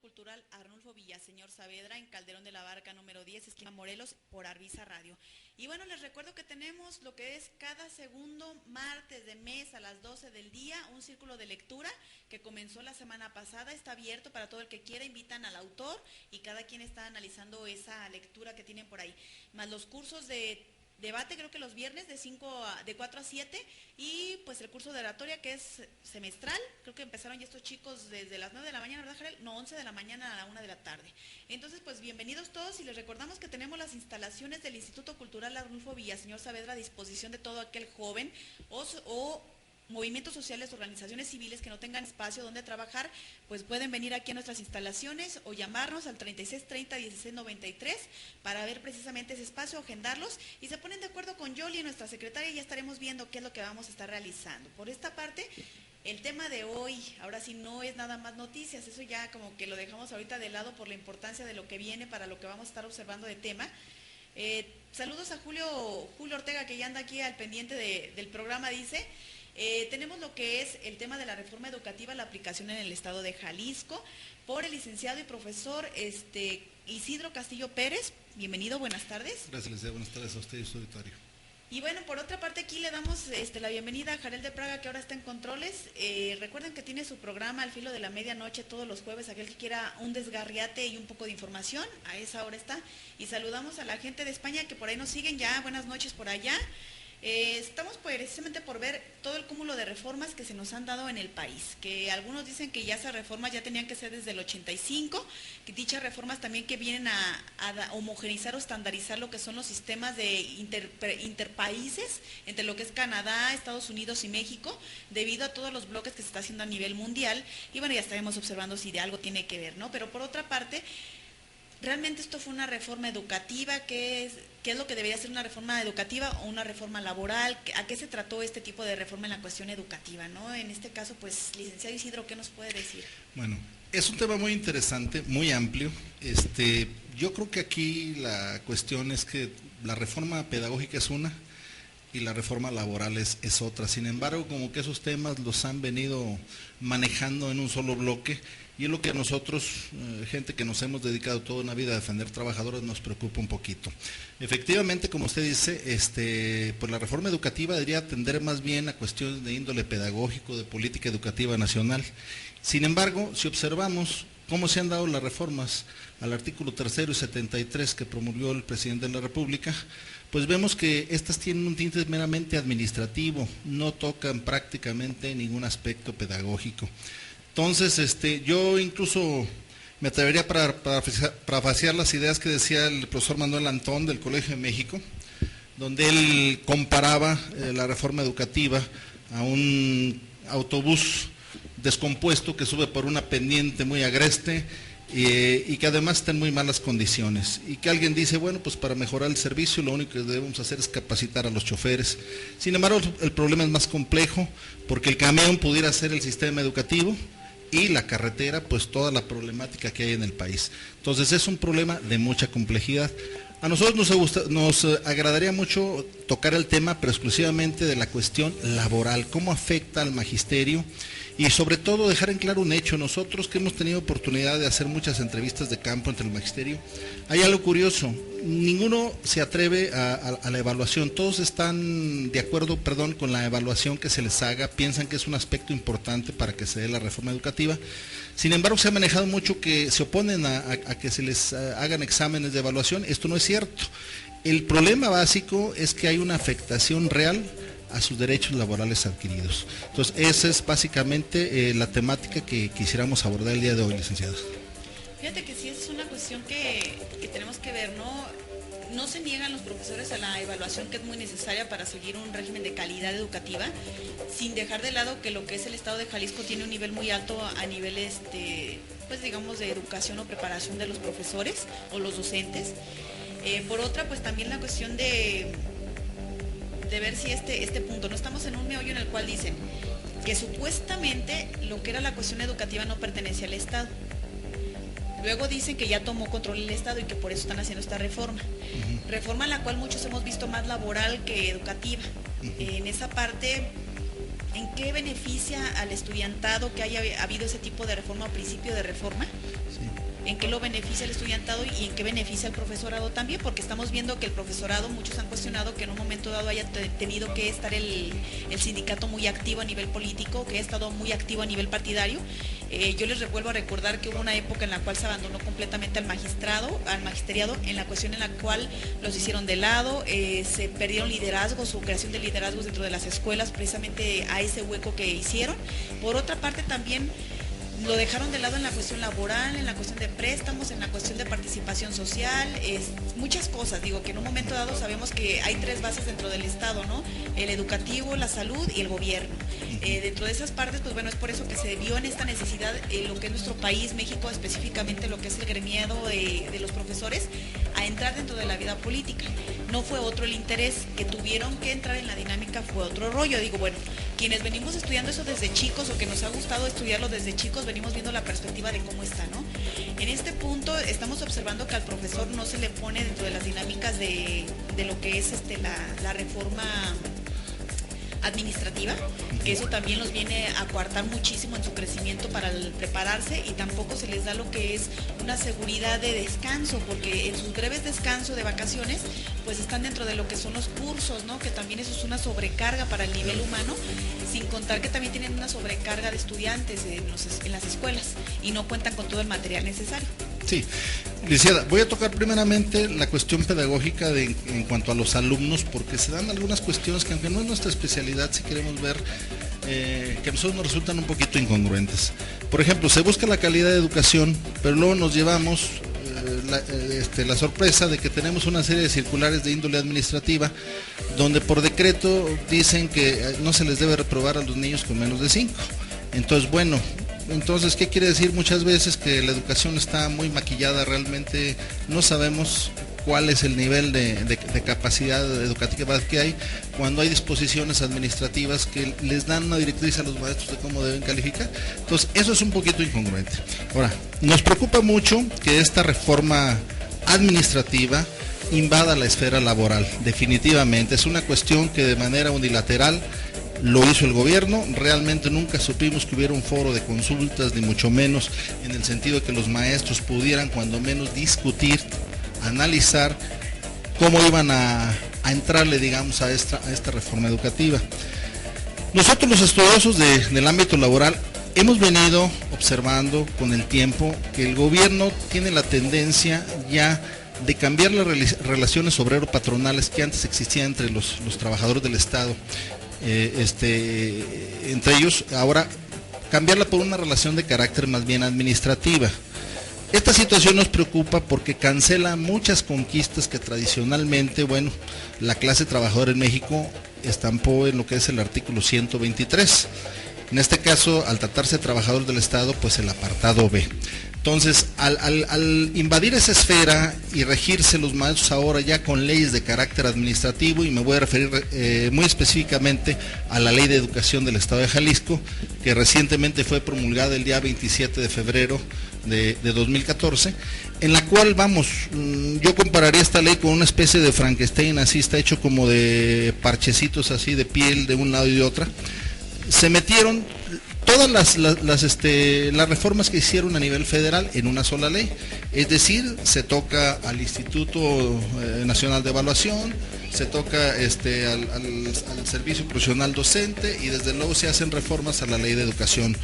Cultural Arnulfo Villaseñor Saavedra en Calderón de la Barca número 10, esquina Morelos, por Arvisa Radio. Y bueno, les recuerdo que tenemos lo que es cada segundo martes de mes a las 12 del día, un círculo de lectura que comenzó la semana pasada, está abierto para todo el que quiera, invitan al autor y cada quien está analizando esa lectura que tienen por ahí, más los cursos de debate, creo que los viernes de 4 a 7, y pues el curso de oratoria que es semestral, creo que empezaron ya estos chicos desde las 9 de la mañana, ¿verdad, Jarel? No, 11 de la mañana a la 1 de la tarde. Entonces, pues bienvenidos todos y les recordamos que tenemos las instalaciones del Instituto Cultural Arnulfo Villaseñor Saavedra a disposición de todo aquel joven o movimientos sociales, organizaciones civiles que no tengan espacio donde trabajar, pues pueden venir aquí a nuestras instalaciones o llamarnos al 3630-1693 para ver precisamente ese espacio, agendarlos y se ponen de acuerdo con Yoli, nuestra secretaria, y ya estaremos viendo qué es lo que vamos a estar realizando. Por esta parte, el tema de hoy, ahora sí no es nada más noticias, eso ya como que lo dejamos ahorita de lado por la importancia de lo que viene para lo que vamos a estar observando de tema. Saludos a Julio Ortega, que ya anda aquí al pendiente del programa, dice. Tenemos lo que es el tema de la reforma educativa, la aplicación en el estado de Jalisco, por el licenciado y profesor Isidro Castillo Pérez. Bienvenido, buenas tardes. Gracias, licenciado, buenas tardes a usted y su auditorio. Y bueno, por otra parte aquí le damos la bienvenida a Jarel de Praga, que ahora está en controles. Recuerden que tiene su programa Al Filo de la Medianoche todos los jueves, aquel que quiera un desgarriate y un poco de información, a esa hora está. Y saludamos a la gente de España que por ahí nos siguen ya, buenas noches por allá. Estamos precisamente por ver todo el cúmulo de reformas que se nos han dado en el país, que algunos dicen que ya esas reformas ya tenían que ser desde el 85, que dichas reformas también que vienen a homogeneizar o estandarizar lo que son los sistemas de interpaíses, entre lo que es Canadá, Estados Unidos y México, debido a todos los bloques que se está haciendo a nivel mundial, y bueno, ya estaremos observando si de algo tiene que ver, ¿no? Pero por otra parte, ¿realmente esto fue una reforma educativa? ¿Qué es lo que debería ser una reforma educativa o una reforma laboral? ¿A qué se trató este tipo de reforma en la cuestión educativa, ¿no? En este caso, pues, licenciado Isidro, ¿qué nos puede decir? Bueno, es un tema muy interesante, muy amplio. Yo creo que aquí la cuestión es que la reforma pedagógica es una y la reforma laboral es otra. Sin embargo, como que esos temas los han venido manejando en un solo bloque, y es lo que a nosotros, gente que nos hemos dedicado toda una vida a defender trabajadores, nos preocupa un poquito. Efectivamente, como usted dice, pues la reforma educativa debería atender más bien a cuestiones de índole pedagógico, de política educativa nacional. Sin embargo, si observamos cómo se han dado las reformas al artículo 3 y 73 que promulgó el presidente de la República, pues vemos que estas tienen un tinte meramente administrativo, no tocan prácticamente ningún aspecto pedagógico. Entonces, yo incluso me atrevería para parafrasear las ideas que decía el profesor Manuel Antón del Colegio de México, donde él comparaba la reforma educativa a un autobús descompuesto que sube por una pendiente muy agreste y que además está en muy malas condiciones, y que alguien dice, bueno, pues para mejorar el servicio lo único que debemos hacer es capacitar a los choferes. Sin embargo, el problema es más complejo, porque el camión pudiera ser el sistema educativo y la carretera, pues toda la problemática que hay en el país. Entonces es un problema de mucha complejidad. A nosotros nos agradaría mucho tocar el tema, pero exclusivamente de la cuestión laboral, cómo afecta al magisterio, y sobre todo dejar en claro un hecho. Nosotros que hemos tenido oportunidad de hacer muchas entrevistas de campo entre el magisterio, hay algo curioso, ninguno se atreve a la evaluación, todos están de acuerdo, con la evaluación que se les haga, piensan que es un aspecto importante para que se dé la reforma educativa. Sin embargo, se ha manejado mucho que se oponen a que se les hagan exámenes de evaluación. Esto no es cierto. El problema básico es que hay una afectación real a sus derechos laborales adquiridos. Entonces, esa es básicamente la temática que quisiéramos abordar el día de hoy, licenciados. Fíjate que sí es una cuestión que tenemos que ver, ¿no? No se niegan los profesores a la evaluación, que es muy necesaria para seguir un régimen de calidad educativa, sin dejar de lado que lo que es el estado de Jalisco tiene un nivel muy alto a nivel, pues digamos, de educación o preparación de los profesores o los docentes. Por otra, pues también la cuestión de ver si este punto, no estamos en un meollo en el cual dicen que supuestamente lo que era la cuestión educativa no pertenece al Estado. Luego dicen que ya tomó control el Estado y que por eso están haciendo esta reforma. Reforma en la cual muchos hemos visto más laboral que educativa. En esa parte, ¿en qué beneficia al estudiantado que haya habido ese tipo de reforma o principio de reforma? Sí. en qué lo beneficia el estudiantado y en qué beneficia al profesorado también, porque estamos viendo que el profesorado, muchos han cuestionado que en un momento dado haya tenido que estar el sindicato muy activo a nivel político, que ha estado muy activo a nivel partidario. Yo les vuelvo a recordar que hubo una época en la cual se abandonó completamente al magisteriado, en la cuestión en la cual los hicieron de lado, se perdieron liderazgos o creación de liderazgos dentro de las escuelas, precisamente a ese hueco que hicieron. Por otra parte también lo dejaron de lado en la cuestión laboral, en la cuestión de préstamos, en la cuestión de participación social, muchas cosas. Digo que en un momento dado sabemos que hay 3 bases dentro del Estado, ¿no? El educativo, la salud y el gobierno. Dentro de esas partes, pues bueno, es por eso que se vio en esta necesidad lo que es nuestro país, México, específicamente lo que es el gremiado de los profesores, a entrar dentro de la vida política. No fue otro el interés, que tuvieron que entrar en la dinámica fue otro rollo. Digo, bueno, quienes venimos estudiando eso desde chicos o que nos ha gustado estudiarlo desde chicos, venimos viendo la perspectiva de cómo está, ¿no? En este punto estamos observando que al profesor no se le pone dentro de las dinámicas de lo que es la reforma administrativa, que eso también los viene a coartar muchísimo en su crecimiento para prepararse, y tampoco se les da lo que es una seguridad de descanso, porque en sus breves descansos de vacaciones pues están dentro de lo que son los cursos, ¿no? Que también eso es una sobrecarga para el nivel humano, sin contar que también tienen una sobrecarga de estudiantes en las escuelas y no cuentan con todo el material necesario. Sí, licenciada, voy a tocar primeramente la cuestión pedagógica en cuanto a los alumnos, porque se dan algunas cuestiones que, aunque no es nuestra especialidad, si queremos ver, que a nosotros nos resultan un poquito incongruentes. Por ejemplo, se busca la calidad de educación, pero luego nos llevamos la sorpresa de que tenemos una serie de circulares de índole administrativa, donde por decreto dicen que no se les debe reprobar a los niños con menos de 5. Entonces, bueno, ¿qué quiere decir? Muchas veces que la educación está muy maquillada, realmente no sabemos cuál es el nivel de capacidad educativa que hay, cuando hay disposiciones administrativas que les dan una directriz a los maestros de cómo deben calificar. Entonces, eso es un poquito incongruente. Ahora, nos preocupa mucho que esta reforma administrativa invada la esfera laboral. Definitivamente, es una cuestión que de manera unilateral lo hizo el gobierno. Realmente nunca supimos que hubiera un foro de consultas, ni mucho menos en el sentido de que los maestros pudieran cuando menos discutir, analizar cómo iban a entrarle, digamos, a esta reforma educativa. Nosotros, los estudiosos del ámbito laboral, hemos venido observando con el tiempo que el gobierno tiene la tendencia ya de cambiar las relaciones obrero-patronales que antes existían entre los trabajadores del Estado, entre ellos, ahora cambiarla por una relación de carácter más bien administrativa. Esta situación nos preocupa porque cancela muchas conquistas que tradicionalmente, bueno, la clase trabajadora en México estampó en lo que es el artículo 123. En este caso, al tratarse de trabajador del Estado, pues el apartado B. Entonces, al invadir esa esfera y regirse los maestros ahora ya con leyes de carácter administrativo, y me voy a referir muy específicamente a la Ley de Educación del Estado de Jalisco, que recientemente fue promulgada el día 27 de febrero de 2014, en la cual, vamos, yo compararía esta ley con una especie de Frankenstein, así está hecho como de parchecitos así de piel de un lado y de otra. Se metieron todas las reformas que hicieron a nivel federal en una sola ley, es decir, se toca al Instituto Nacional de Evaluación, se toca al Servicio Profesional Docente, y desde luego se hacen reformas a la Ley de Educación.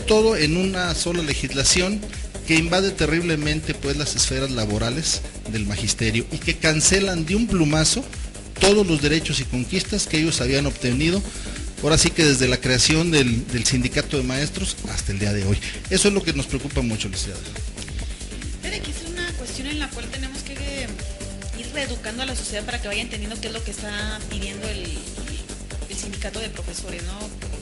Todo en una sola legislación que invade terriblemente pues las esferas laborales del magisterio y que cancelan de un plumazo todos los derechos y conquistas que ellos habían obtenido, ahora sí que desde la creación del sindicato de maestros hasta el día de hoy. Eso es lo que nos preocupa mucho, licenciada. Pero aquí es una cuestión en la cual tenemos que ir reeducando a la sociedad para que vaya entendiendo qué es lo que está pidiendo el sindicato de profesores, ¿no?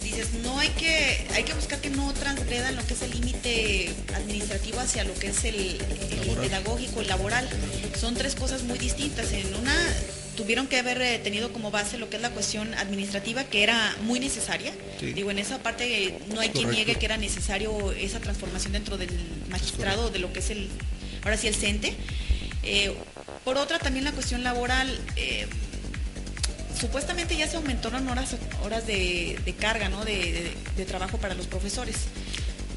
Dices, no hay que buscar que no transgredan lo que es el límite administrativo hacia lo que es el pedagógico, el laboral. Son 3 cosas muy distintas. En una tuvieron que haber tenido como base lo que es la cuestión administrativa, que era muy necesaria. Sí. Digo, en esa parte no hay quien niegue que era necesario esa transformación dentro del magistrado, de lo que es ahora sí el CENTE. Por otra, también la cuestión laboral. Supuestamente ya se aumentaron horas de carga, ¿no? de trabajo para los profesores.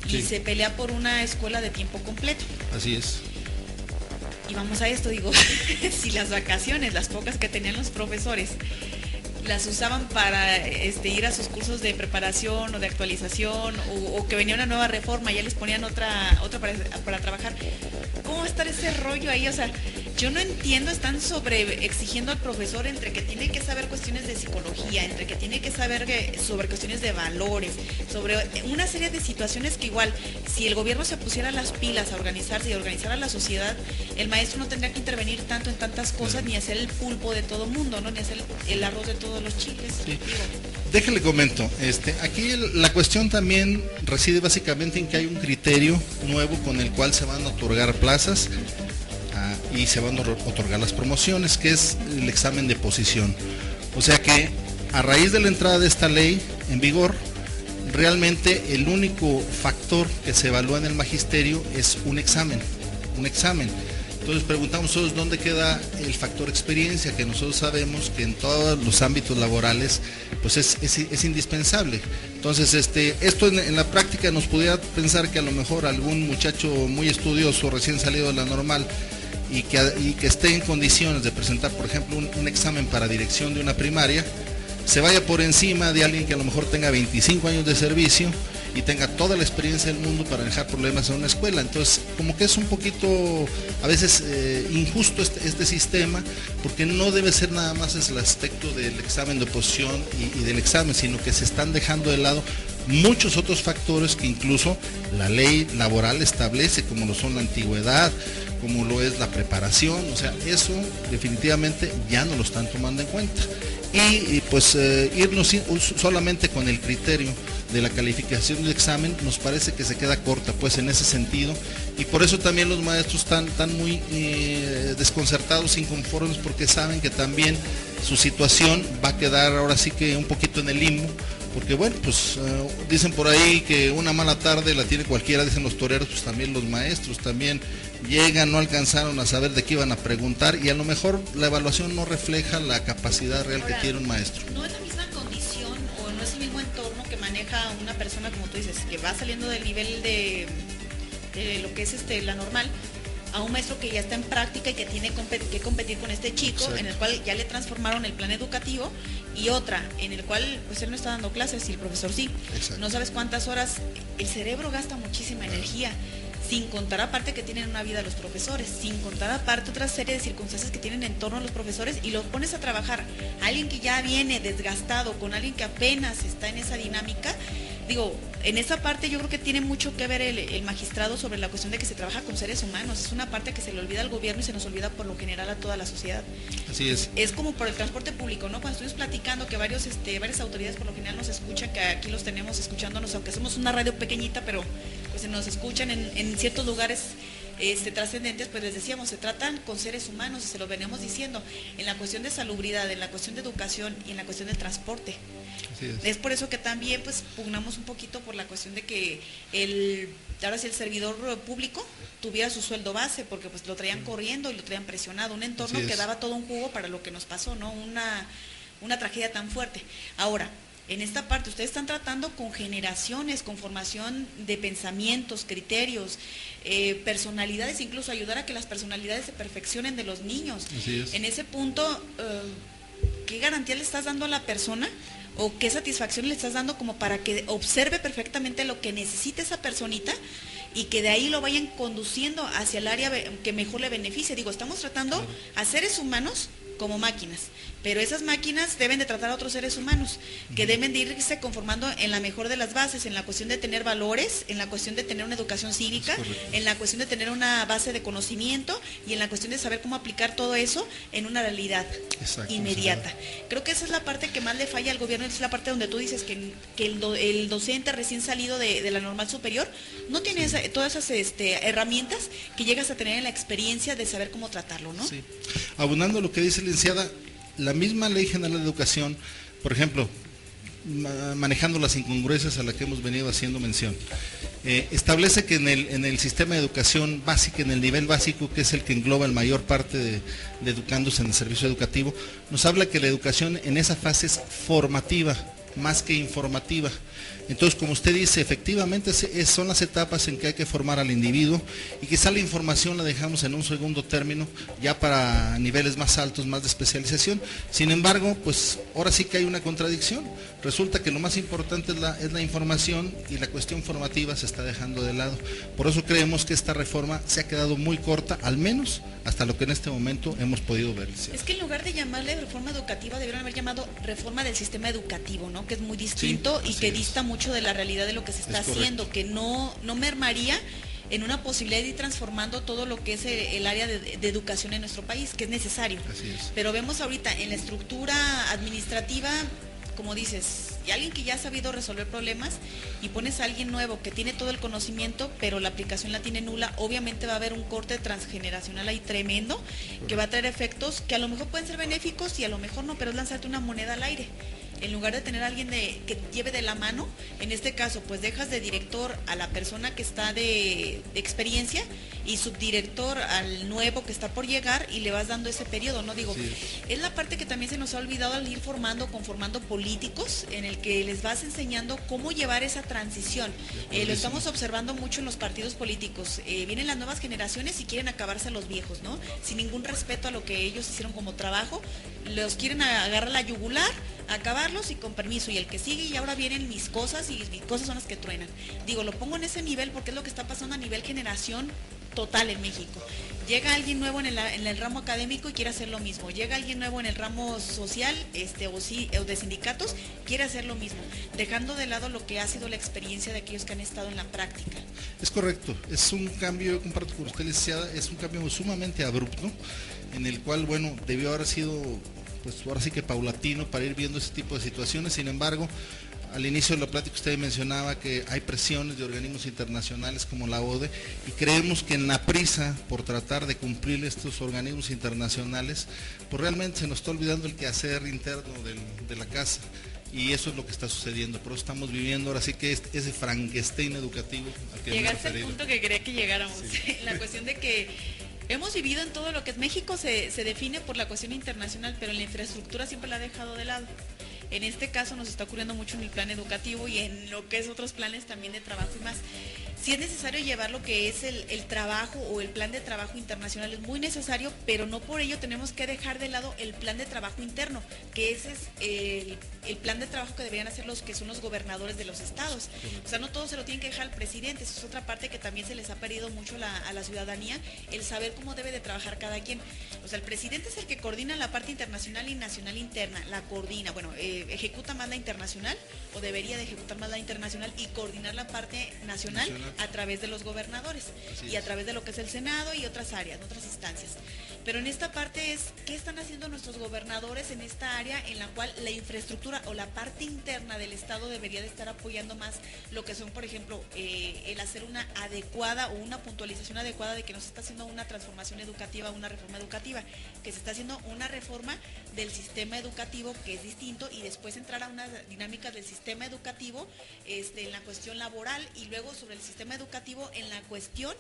y se pelea por una escuela de tiempo completo. Así es. Y vamos a esto, digo, si las vacaciones, las pocas que tenían los profesores, las usaban para ir a sus cursos de preparación o de actualización, o que venía una nueva reforma y ya les ponían otra para trabajar, ¿cómo va a estar ese rollo ahí? O sea, yo no entiendo, están sobre exigiendo al profesor entre que tiene que saber cuestiones de psicología, entre que tiene que saber sobre cuestiones de valores, sobre una serie de situaciones que igual, si el gobierno se pusiera las pilas a organizarse y a organizar a la sociedad, el maestro no tendría que intervenir tanto en tantas cosas, ni hacer el pulpo de todo mundo, ¿no? Ni hacer el arroz de todos los chiles. Sí. Déjale comento, aquí la cuestión también reside básicamente en que hay un criterio nuevo con el cual se van a otorgar plazas y se van a otorgar las promociones, que es el examen de posición. O sea que a raíz de la entrada de esta ley en vigor, realmente el único factor que se evalúa en el magisterio es un examen. Entonces preguntamos nosotros dónde queda el factor experiencia, que nosotros sabemos que en todos los ámbitos laborales pues es indispensable. Entonces esto en la práctica nos pudiera pensar que a lo mejor algún muchacho muy estudioso recién salido de la normal y que esté en condiciones de presentar, por ejemplo, un examen para dirección de una primaria, se vaya por encima de alguien que a lo mejor tenga 25 años de servicio y tenga toda la experiencia del mundo para manejar problemas en una escuela. Entonces, como que es un poquito, a veces, injusto este sistema, porque no debe ser nada más el aspecto del examen de oposición y del examen, sino que se están dejando de lado muchos otros factores que incluso la ley laboral establece, como lo son la antigüedad, como lo es la preparación. O sea, eso definitivamente ya no lo están tomando en cuenta. Y pues irnos solamente con el criterio de la calificación del examen nos parece que se queda corta pues en ese sentido, y por eso también los maestros están muy desconcertados, inconformes, porque saben que también su situación va a quedar ahora sí que un poquito en el limbo, porque bueno, pues dicen por ahí que una mala tarde la tiene cualquiera, dicen los toreros, pues también los maestros también llegan, no alcanzaron a saber de qué iban a preguntar, y a lo mejor la evaluación no refleja la capacidad real que tiene un maestro. No es la misma condición o no es el mismo entorno que maneja una persona, como tú dices, que va saliendo del nivel de lo que es la normal, a un maestro que ya está en práctica y que tiene que competir con este chico. Exacto. En el cual ya le transformaron el plan educativo, y otra en el cual pues él no está dando clases y el profesor sí. Exacto. No sabes cuántas horas, el cerebro gasta muchísima energía, sin contar aparte que tienen una vida los profesores, sin contar aparte otra serie de circunstancias que tienen en torno a los profesores, y los pones a trabajar alguien que ya viene desgastado con alguien que apenas está en esa dinámica. Digo, en esa parte yo creo que tiene mucho que ver el magistrado sobre la cuestión de que se trabaja con seres humanos. Es una parte que se le olvida al gobierno y se nos olvida por lo general a toda la sociedad. Así es. Es como por el transporte público, ¿no? Cuando estuvimos platicando que varias autoridades por lo general nos escuchan, que aquí los tenemos escuchándonos, aunque somos una radio pequeñita, pero pues nos escuchan en ciertos lugares trascendentes, pues les decíamos, se tratan con seres humanos, y se lo veníamos diciendo, en la cuestión de salubridad, en la cuestión de educación y en la cuestión del transporte. Es por eso que también pues pugnamos un poquito por la cuestión de que ahora sí el servidor público tuviera su sueldo base, porque pues lo traían corriendo y lo traían presionado, un entorno que daba todo un jugo para lo que nos pasó, ¿no? Una tragedia tan fuerte. Ahora, en esta parte ustedes están tratando con generaciones, con formación de pensamientos, criterios, personalidades, incluso ayudar a que las personalidades se perfeccionen de los niños. En ese punto, ¿qué garantía le estás dando a la persona o qué satisfacción le estás dando como para que observe perfectamente lo que necesita esa personita y que de ahí lo vayan conduciendo hacia el área que mejor le beneficie? Digo, estamos tratando a seres humanos como máquinas, pero esas máquinas deben de tratar a otros seres humanos, que deben de irse conformando en la mejor de las bases, en la cuestión de tener valores, en la cuestión de tener una educación cívica, en la cuestión de tener una base de conocimiento, y en la cuestión de saber cómo aplicar todo eso en una realidad inmediata. Creo que esa es la parte que más le falla al gobierno, es la parte donde tú dices que el docente recién salido de la normal superior no tiene todas esas herramientas que llegas a tener en la experiencia de saber cómo tratarlo, ¿no? Sí. Abundando lo que dice licenciada, la misma Ley General de Educación, por ejemplo, manejando las incongruencias a las que hemos venido haciendo mención, establece que en el sistema de educación básica, en el nivel básico, que es el que engloba la mayor parte de educandos en el servicio educativo, nos habla que la educación en esa fase es formativa, más que informativa. Entonces, como usted dice, efectivamente son las etapas en que hay que formar al individuo y quizá la información la dejamos en un segundo término, ya para niveles más altos, más de especialización. Sin embargo, pues ahora sí que hay una contradicción. Resulta que lo más importante es la información y la cuestión formativa se está dejando de lado. Por eso creemos que esta reforma se ha quedado muy corta, al menos hasta lo que en este momento hemos podido ver. Es que en lugar de llamarle reforma educativa, deberían haber llamado reforma del sistema educativo, ¿no? Que es muy distinto y que dista mucho de la realidad de lo que se está haciendo, que no mermaría en una posibilidad de ir transformando todo lo que es el área de educación en nuestro país, que es necesario. Así es. Pero vemos ahorita en la estructura administrativa, como dices, y alguien que ya ha sabido resolver problemas y pones a alguien nuevo que tiene todo el conocimiento, pero la aplicación la tiene nula, obviamente va a haber un corte transgeneracional ahí tremendo, que va a traer efectos que a lo mejor pueden ser benéficos y a lo mejor no, pero es lanzarte una moneda al aire. En lugar de tener a alguien que lleve de la mano, en este caso, pues dejas de director a la persona que está de experiencia y subdirector al nuevo que está por llegar y le vas dando ese periodo, ¿no? Digo, es la parte que también se nos ha olvidado al ir conformando políticos, en el que les vas enseñando cómo llevar esa transición. Lo estamos observando mucho en los partidos políticos. Vienen las nuevas generaciones y quieren acabarse a los viejos, ¿no? Sin ningún respeto a lo que ellos hicieron como trabajo, los quieren agarrar la yugular, acabarlos y con permiso, y el que sigue, y ahora vienen mis cosas y mis cosas son las que truenan. Digo, lo pongo en ese nivel porque es lo que está pasando a nivel generación total en México. Llega alguien nuevo en el ramo académico y quiere hacer lo mismo. Llega alguien nuevo en el ramo social o de sindicatos, quiere hacer lo mismo, dejando de lado lo que ha sido la experiencia de aquellos que han estado en la práctica. Es correcto, es un cambio, yo comparto con usted, licenciada, es un cambio sumamente abrupto, en el cual, bueno, debió haber sido, pues ahora sí que paulatino para ir viendo ese tipo de situaciones. Sin embargo, al inicio de la plática usted mencionaba que hay presiones de organismos internacionales como la ODE y creemos que en la prisa por tratar de cumplir estos organismos internacionales, pues realmente se nos está olvidando el quehacer interno de la casa. Y eso es lo que está sucediendo, por eso estamos viviendo ahora sí que ese Frankenstein educativo. Llegaste al punto que quería que llegáramos, sí. La cuestión de que hemos vivido en todo lo que es México se define por la cuestión internacional, pero en la infraestructura siempre la ha dejado de lado. En este caso nos está ocurriendo mucho en el plan educativo y en lo que es otros planes también de trabajo y más. Si es necesario llevar lo que es el trabajo o el plan de trabajo internacional, es muy necesario, pero no por ello tenemos que dejar de lado el plan de trabajo interno, que ese es el plan de trabajo que deberían hacer los que son los gobernadores de los estados. O sea, no todo se lo tienen que dejar al presidente, eso es otra parte que también se les ha perdido mucho a la ciudadanía, el saber cómo debe de trabajar cada quien. O sea, el presidente es el que coordina la parte internacional y nacional interna, la coordina, bueno, ejecuta más la internacional o debería de ejecutar más la internacional y coordinar la parte nacional a través de los gobernadores y a través de lo que es el Senado y otras áreas, otras instancias. Pero en esta parte es, ¿qué están haciendo nuestros gobernadores en esta área en la cual la infraestructura o la parte interna del Estado debería de estar apoyando más lo que son, por ejemplo, el hacer una adecuada o una puntualización adecuada de que no se está haciendo una transformación educativa, una reforma educativa, que se está haciendo una reforma del sistema educativo que es distinto y después entrar a una dinámica del sistema educativo en la cuestión laboral y luego sobre el sistema educativo en la cuestión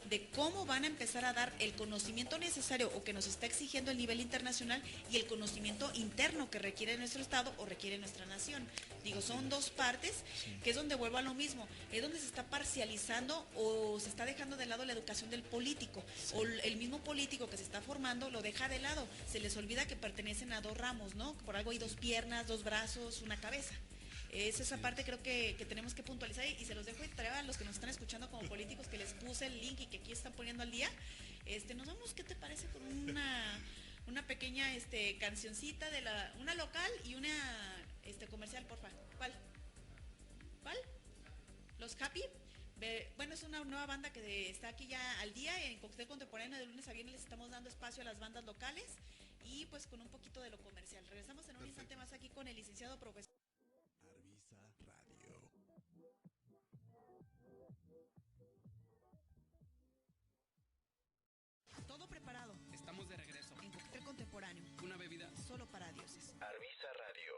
de cómo van a empezar a dar el conocimiento necesario o que nos está exigiendo el nivel internacional y el conocimiento interno que requiere nuestro Estado o requiere nuestra nación. Digo, son dos partes, que es donde vuelvo a lo mismo, es donde se está parcializando o se está dejando de lado la educación del político, o el mismo político que se está formando lo deja de lado, se les olvida que pertenecen a dos ramos, ¿no? Por algo hay dos piernas, dos brazos, una cabeza. Es esa parte creo que tenemos que puntualizar y se los dejo de tarea a los que nos están escuchando como políticos, que les puse el link y que aquí están poniendo al día. Nos vamos, ¿qué te parece? Con una pequeña cancioncita de una local y una comercial, porfa. ¿Cuál? Los Happy. Bueno, es una nueva banda que está aquí ya al día en Cóctel Contemporáneo. De lunes a viernes les estamos dando espacio a las bandas locales y pues con un poquito de lo comercial. Regresamos en un instante más aquí con el licenciado profesor todo preparado. Estamos de regreso. En Cóctel Contemporáneo. Una bebida solo para dioses. Arvisa Radio.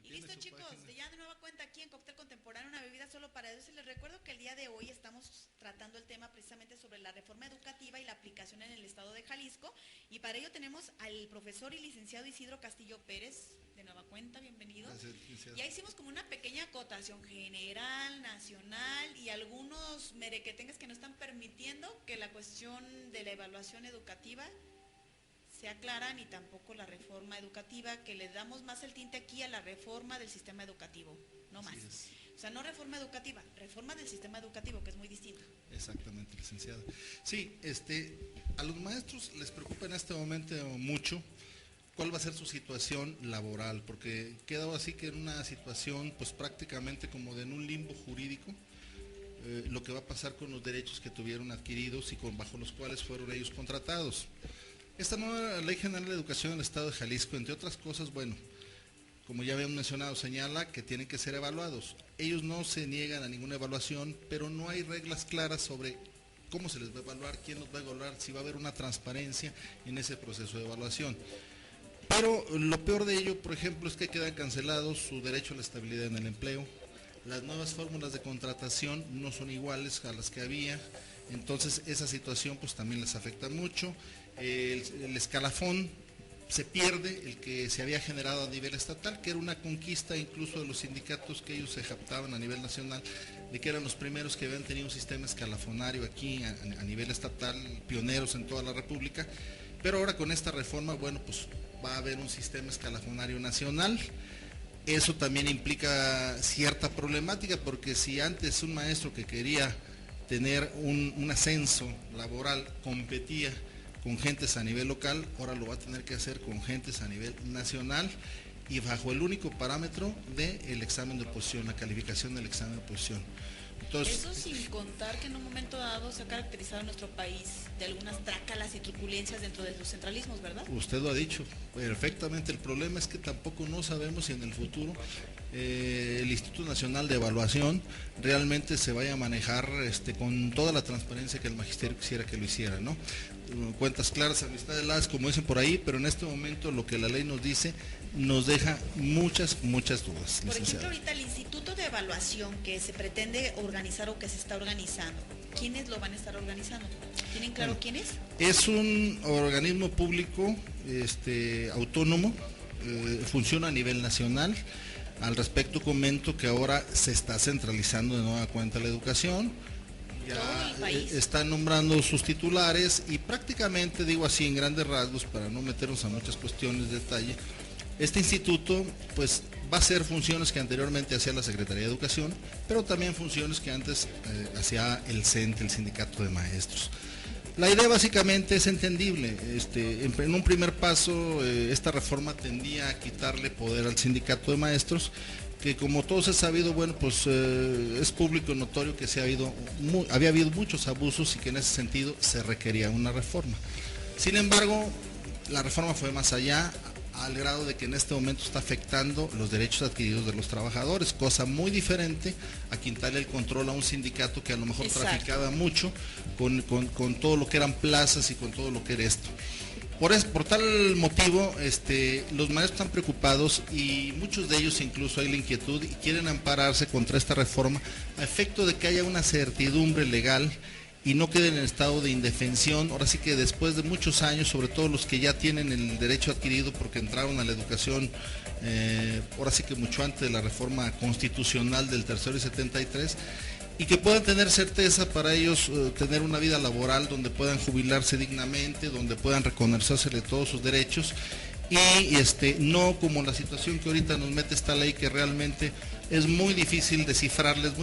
Y listo, chicos, ya de nueva cuenta aquí en Cóctel Contemporáneo, una bebida solo para dioses. Les recuerdo que el día de hoy estamos tratando el tema precisamente sobre la reforma educativa y la aplicación en el estado de Jalisco. Y para ello tenemos al profesor y licenciado Isidro Castillo Pérez, de nueva cuenta, bienvenido. Gracias, licenciado. Ya hicimos como una pequeña acotación general, nacional y algunos merequetengues que no están permitiendo que la cuestión de la evaluación educativa sea clara, ni tampoco la reforma educativa, que le damos más el tinte aquí a la reforma del sistema educativo, no más. O sea, no reforma educativa, reforma del sistema educativo, que es muy distinto. Exactamente, licenciada. Sí, a los maestros les preocupa en este momento mucho cuál va a ser su situación laboral, porque queda así que en una situación pues prácticamente como de en un limbo jurídico, lo que va a pasar con los derechos que tuvieron adquiridos y bajo los cuales fueron ellos contratados. Esta nueva Ley General de Educación del Estado de Jalisco, entre otras cosas, bueno, como ya habíamos mencionado, señala que tienen que ser evaluados. Ellos no se niegan a ninguna evaluación, pero no hay reglas claras sobre cómo se les va a evaluar, quién los va a evaluar, si va a haber una transparencia en ese proceso de evaluación. Pero lo peor de ello, por ejemplo, es que quedan cancelados su derecho a la estabilidad en el empleo. Las nuevas fórmulas de contratación no son iguales a las que había, entonces esa situación pues también les afecta mucho. El escalafón se pierde, el que se había generado a nivel estatal, que era una conquista incluso de los sindicatos, que ellos se jactaban a nivel nacional de que eran los primeros que habían tenido un sistema escalafonario aquí a nivel estatal, pioneros en toda la República. Pero ahora con esta reforma, bueno, pues va a haber un sistema escalafonario nacional. Eso también implica cierta problemática, porque si antes un maestro que quería tener un ascenso laboral competía con gentes a nivel local, ahora lo va a tener que hacer con gentes a nivel nacional y bajo el único parámetro del examen de oposición, la calificación del examen de oposición. Entonces, eso sin contar que en un momento dado se ha caracterizado nuestro país de algunas trácalas y truculencias dentro de los centralismos, ¿verdad? Usted lo ha dicho perfectamente. El problema es que tampoco no sabemos si en el futuro el Instituto Nacional de Evaluación realmente se vaya a manejar con toda la transparencia que el magisterio quisiera que lo hiciera, ¿no? Cuentas claras, amistades largas, como dicen por ahí, pero en este momento lo que la ley nos dice nos deja muchas dudas. Por ejemplo, ahorita el Instituto de Evaluación que se pretende organizar o que se está organizando, ¿quiénes lo van a estar organizando? ¿Tienen claro quién es? Es un organismo público autónomo, funciona a nivel nacional. Al respecto comento que ahora se está centralizando de nueva cuenta la educación. Ya están nombrando sus titulares y prácticamente, digo así en grandes rasgos, para no meternos a muchas cuestiones de detalle, este instituto pues va a hacer funciones que anteriormente hacía la Secretaría de Educación, pero también funciones que antes hacía el CENTE, el Sindicato de Maestros. La idea básicamente es entendible. En un primer paso, esta reforma tendía a quitarle poder al Sindicato de Maestros, que como todos he sabido, bueno, pues es público y notorio que había habido muchos abusos y que en ese sentido se requería una reforma. Sin embargo, la reforma fue más allá, al grado de que en este momento está afectando los derechos adquiridos de los trabajadores, cosa muy diferente a quitarle el control a un sindicato que a lo mejor traficaba mucho con todo lo que eran plazas y con todo lo que era esto. Por tal motivo, los maestros están preocupados y muchos de ellos incluso hay la inquietud y quieren ampararse contra esta reforma a efecto de que haya una certidumbre legal y no queden en estado de indefensión. Ahora sí que después de muchos años, sobre todo los que ya tienen el derecho adquirido porque entraron a la educación, ahora sí que mucho antes de la reforma constitucional del tercero y 73, y que puedan tener certeza para ellos tener una vida laboral donde puedan jubilarse dignamente, donde puedan reconocerse todos sus derechos y no como la situación que ahorita nos mete esta ley, que realmente es muy difícil descifrarle, es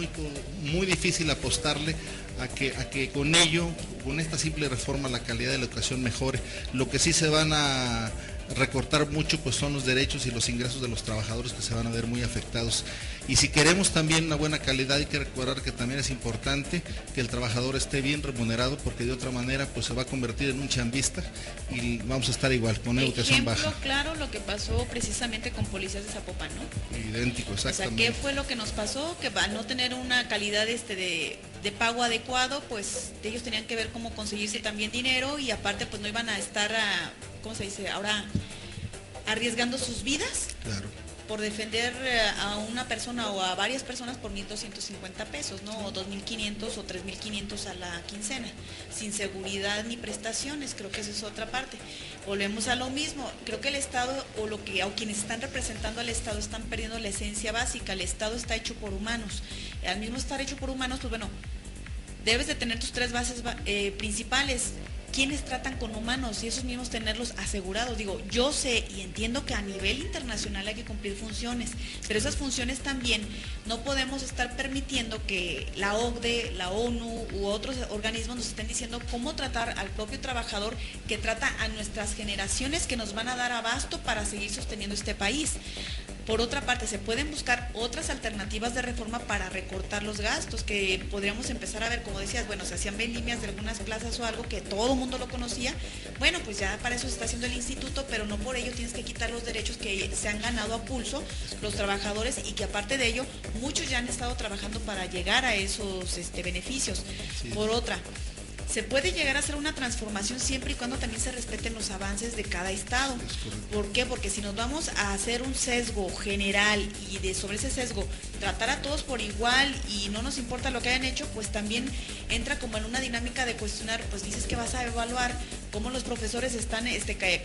muy difícil apostarle a que con ello, con esta simple reforma, la calidad de la educación mejore. Lo que sí se van a recortar mucho pues son los derechos y los ingresos de los trabajadores, que se van a ver muy afectados. Y si queremos también una buena calidad, hay que recordar que también es importante que el trabajador esté bien remunerado, porque de otra manera pues se va a convertir en un chambista y vamos a estar igual con una educación baja. Ejemplo claro lo que pasó precisamente con policías de Zapopan, ¿no? Idéntico, exactamente. O sea, ¿qué fue lo que nos pasó? Que al no tener una calidad de pago adecuado, pues ellos tenían que ver cómo conseguirse también dinero y aparte pues no iban a estar, ¿cómo se dice? Ahora arriesgando sus vidas. Claro. por defender a una persona o a varias personas por 1.250 pesos, ¿no? O 2.500 o 3.500 a la quincena, sin seguridad ni prestaciones. Creo que esa es otra parte. Volvemos a lo mismo. Creo que el Estado o quienes están representando al Estado están perdiendo la esencia básica. El Estado está hecho por humanos. Al mismo estar hecho por humanos, pues bueno, debes de tener tus tres bases principales. ¿Quiénes tratan con humanos? Y esos mismos tenerlos asegurados. Digo, yo sé y entiendo que a nivel internacional hay que cumplir funciones, pero esas funciones también no podemos estar permitiendo que la OCDE, la ONU u otros organismos nos estén diciendo cómo tratar al propio trabajador que trata a nuestras generaciones que nos van a dar abasto para seguir sosteniendo este país. Por otra parte, se pueden buscar otras alternativas de reforma para recortar los gastos, que podríamos empezar a ver, como decías, bueno, se hacían vendimias de algunas plazas o algo que todo el mundo lo conocía. Bueno, pues ya para eso se está haciendo el instituto, pero no por ello tienes que quitar los derechos que se han ganado a pulso los trabajadores y que aparte de ello, muchos ya han estado trabajando para llegar a esos beneficios. Sí. Por otra, se puede llegar a hacer una transformación siempre y cuando también se respeten los avances de cada estado. ¿Por qué? Porque si nos vamos a hacer un sesgo general y sobre ese sesgo tratar a todos por igual y no nos importa lo que hayan hecho, pues también entra como en una dinámica de cuestionar, pues dices que vas a evaluar cómo los profesores están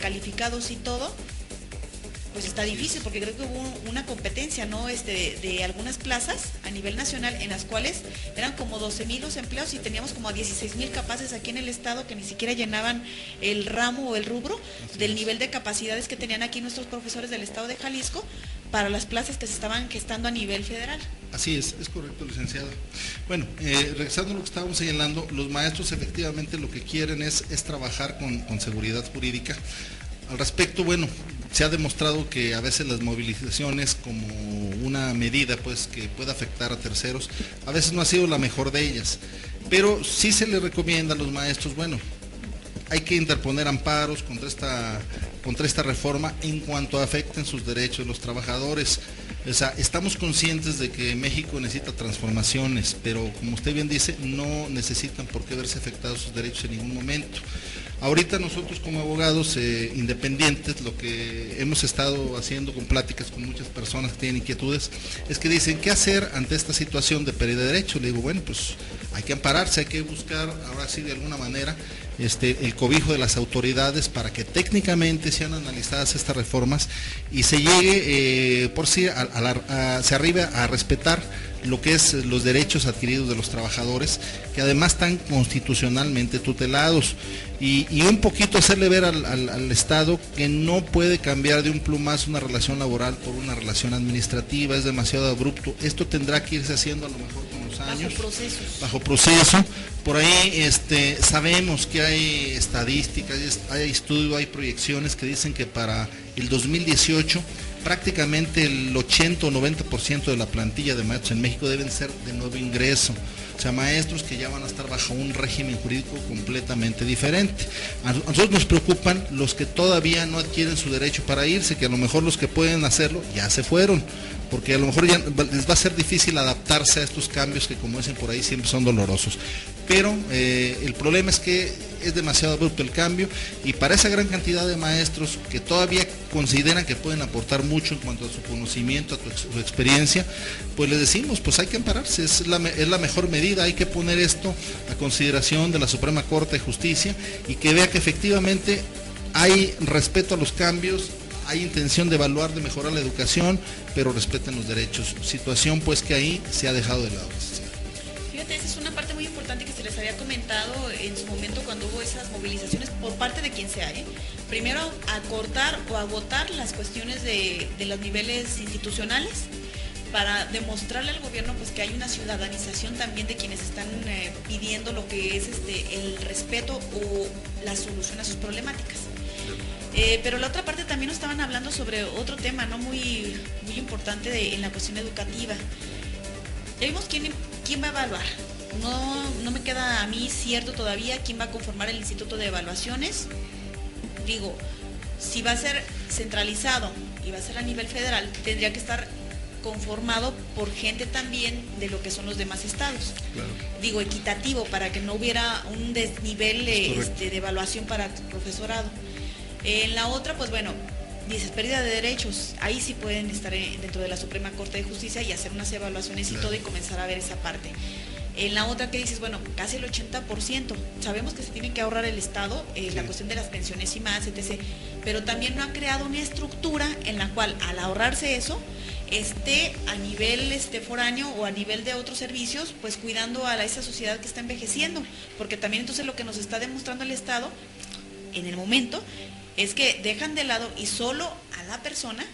calificados y todo. Pues está difícil, porque creo que hubo una competencia, ¿no? De algunas plazas a nivel nacional en las cuales eran como 12,000 los empleos y teníamos como a 16,000 capaces aquí en el estado que ni siquiera llenaban el ramo o el rubro del nivel de capacidades que tenían aquí nuestros profesores del estado de Jalisco para las plazas que se estaban gestando a nivel federal. Así es correcto, licenciado. Bueno, regresando a lo que estábamos señalando, los maestros efectivamente lo que quieren es trabajar con seguridad jurídica. Al respecto, bueno, se ha demostrado que a veces las movilizaciones como una medida pues que puede afectar a terceros, a veces no ha sido la mejor de ellas, pero sí se les recomienda a los maestros, bueno, hay que interponer amparos contra esta reforma en cuanto afecten sus derechos los trabajadores. O sea, estamos conscientes de que México necesita transformaciones, pero como usted bien dice, no necesitan por qué verse afectados sus derechos en ningún momento. Ahorita nosotros como abogados independientes, lo que hemos estado haciendo con pláticas con muchas personas que tienen inquietudes, es que dicen, ¿qué hacer ante esta situación de pérdida de derechos? Le digo, bueno, pues hay que ampararse, hay que buscar, ahora sí de alguna manera, el cobijo de las autoridades para que técnicamente sean analizadas estas reformas y se llegue, se arribe a respetar lo que es los derechos adquiridos de los trabajadores, que además están constitucionalmente tutelados, y un poquito hacerle ver al Estado que no puede cambiar de un plumazo una relación laboral por una relación administrativa, es demasiado abrupto. Esto tendrá que irse haciendo a lo mejor con los años. Bajo proceso. Por ahí sabemos que hay estadísticas, hay estudios, hay proyecciones que dicen que para el 2018 prácticamente el 80 o 90% de la plantilla de maestros en México deben ser de nuevo ingreso. O sea, maestros que ya van a estar bajo un régimen jurídico completamente diferente. A nosotros nos preocupan los que todavía no adquieren su derecho para irse, que a lo mejor los que pueden hacerlo ya se fueron, porque a lo mejor ya les va a ser difícil adaptarse a estos cambios que, como dicen por ahí, siempre son dolorosos. Pero el problema es que es demasiado abrupto el cambio, y para esa gran cantidad de maestros que todavía consideran que pueden aportar mucho en cuanto a su conocimiento, a su experiencia, pues les decimos, pues hay que ampararse, es la mejor medida, hay que poner esto a consideración de la Suprema Corte de Justicia y que vea que efectivamente hay respeto a los cambios, hay intención de evaluar, de mejorar la educación, pero respeten los derechos, situación pues que ahí se ha dejado de lado. Fíjate, esa es una parte muy importante que se les había comentado en su momento cuando hubo esas movilizaciones por parte de quien sea. Primero, acortar o agotar las cuestiones de los niveles institucionales para demostrarle al gobierno pues que hay una ciudadanización también de quienes están pidiendo lo que es el respeto o la solución a sus problemáticas. Pero la otra parte también nos estaban hablando sobre otro tema, ¿no? muy importante en la cuestión educativa. Ya vimos quién va a evaluar. No me queda a mí cierto todavía quién va a conformar el Instituto de Evaluaciones. Digo, si va a ser centralizado y va a ser a nivel federal, tendría que estar conformado por gente también de lo que son los demás estados. Claro. Digo, equitativo, para que no hubiera un desnivel de evaluación para el profesorado. En la otra, pues bueno, dices pérdida de derechos, ahí sí pueden estar dentro de la Suprema Corte de Justicia y hacer unas evaluaciones y todo y comenzar a ver esa parte. En la otra que dices, bueno, casi el 80%, sabemos que se tiene que ahorrar el Estado, la cuestión de las pensiones y más, etc., pero también no ha creado una estructura en la cual al ahorrarse eso, esté a nivel foráneo o a nivel de otros servicios, pues cuidando a esa sociedad que está envejeciendo, porque también entonces lo que nos está demostrando el Estado en el momento es que dejan de lado y solo a la persona